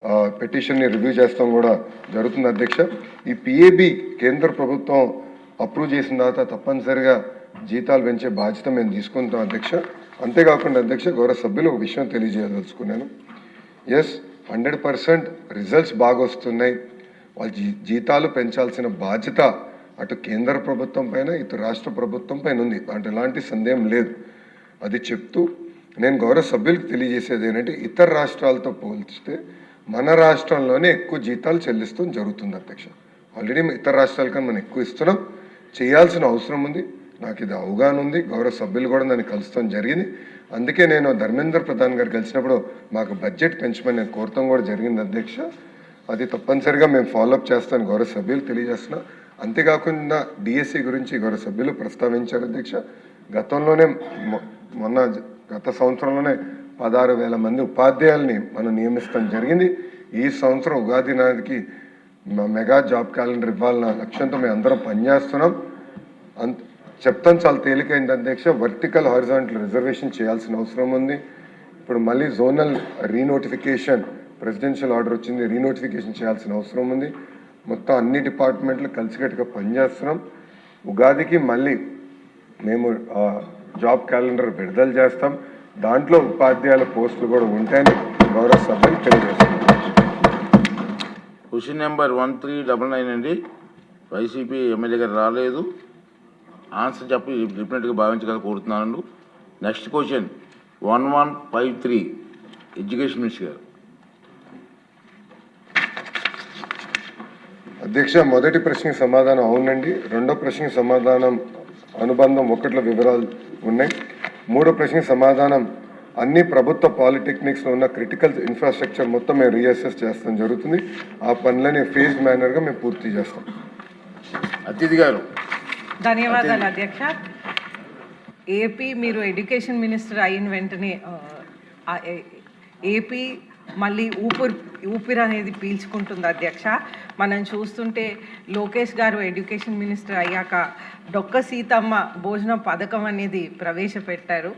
పిటిషన్ని review చేస్తాం కూడా జరుగుతుంది అధ్యక్ష. ఈ పిఏబి కేంద్ర ప్రభుత్వం అప్రూవ్ చేసిన తర్వాత తప్పనిసరిగా జీతాలు పెంచే బాధ్యత మేము తీసుకుంటాం అధ్యక్ష. అంతేకాకుండా అధ్యక్ష, గౌరవ సభ్యులు ఒక విషయం తెలియజేయదలుచుకున్నాను. ఎస్, 100% రిజల్ట్స్ బాగా వస్తున్నాయి. వాళ్ళ జీతాలు పెంచాల్సిన బాధ్యత అటు కేంద్ర ప్రభుత్వం పైన ఇటు రాష్ట్ర ప్రభుత్వం పైన ఉంది. దాంట్లో ఎలాంటి సందేహం లేదు. అది చెప్తూ నేను గౌరవ సభ్యులకు తెలియజేసేది ఏంటంటే, ఇతర రాష్ట్రాలతో పోల్చితే మన రాష్ట్రంలోనే ఎక్కువ జీతాలు చెల్లిస్తూ జరుగుతుంది అధ్యక్ష. ఆల్రెడీ ఇతర రాష్ట్రాల కన్నా మనం ఎక్కువ ఇస్తున్నాం. చేయాల్సిన అవసరం ఉంది. నాకు ఇది అవగాహన ఉంది. గౌరవ సభ్యులు కూడా దాన్ని కలుస్తాం జరిగింది. అందుకే నేను ధర్మేంద్ర ప్రధాన్ గారు కలిసినప్పుడు మాకు బడ్జెట్ పెంచమని నేను కోరటం కూడా జరిగింది అధ్యక్ష. అది తప్పనిసరిగా మేము ఫాలోఅప్ చేస్తాను గౌరవ సభ్యులు తెలియజేస్తున్నా. అంతేకాకుండా డిఎస్సి గురించి గౌరవ సభ్యులు ప్రస్తావించారు అధ్యక్ష. గతంలోనే గత సంవత్సరంలోనే 16,000 మంది ఉపాధ్యాయుల్ని మనం నియమిస్తాం జరిగింది. ఈ సంవత్సరం ఉగాది నాటికి మెగా జాబ్ క్యాలెండర్ ఇవ్వాలన్న లక్ష్యంతో మేము అందరం పనిచేస్తున్నాం. చెప్తాం చాలా తేలికైంది అధ్యక్ష. వర్టికల్ హారిజాంటల్ రిజర్వేషన్ చేయాల్సిన అవసరం ఉంది. ఇప్పుడు మళ్ళీ జోనల్ రీనోటిఫికేషన్ ప్రెసిడెన్షియల్ ఆర్డర్ వచ్చింది, రీనోటిఫికేషన్ చేయాల్సిన అవసరం ఉంది. మొత్తం అన్ని డిపార్ట్మెంట్లు కలిసికట్టుగా పనిచేస్తున్నాం. ఉగాదికి మళ్ళీ మేము జాబ్ క్యాలెండర్ విడుదల చేస్తాం. దాంట్లో ఉపాధ్యాయుల పోస్టులు కూడా ఉంటాయని గౌరవ సభ్యులు తెలియజేస్తున్నాం. క్వశ్చన్ నెంబర్ 1399 అండి. వైసీపీ ఎమ్మెల్యే గారు రాలేదు, ఆన్సర్ చెప్పి డిఫరెంట్గా భావించగల కోరుతున్నాను. నెక్స్ట్ క్వశ్చన్ 1153 ఎడ్యుకేషన్ మినిస్టర్ గారు. అధ్యక్ష, మొదటి ప్రశ్నకి సమాధానం అవునండి. రెండో ప్రశ్నకి సమాధానం అనుబంధం 1లో వివరాలు ఉన్నాయి. మూడో ప్రశ్నకి సమాధానం అన్ని ప్రభుత్వ పాలిటెక్నిక్స్లో ఉన్న క్రిటికల్ ఇన్ఫ్రాస్ట్రక్చర్ మొత్తం మేము రీఅసెస్ చేస్తాం జరుగుతుంది. ఆ పనులని ఫేజ్ మేనర్గా మేము పూర్తి చేస్తాం. అతిథి గారు. ధన్యవాదాలు అధ్యక్ష. ఏపీ మీరు ఎడ్యుకేషన్ మినిస్టర్ అయిన వెంటనే ఏపీ మళ్ళీ ఊపిరి అనేది పీల్చుకుంటుంది అధ్యక్ష. మనం చూస్తుంటే లోకేష్ గారు ఎడ్యుకేషన్ మినిస్టర్ అయ్యాక డొక్క సీతమ్మ భోజనం పథకం అనేది ప్రవేశపెట్టారు.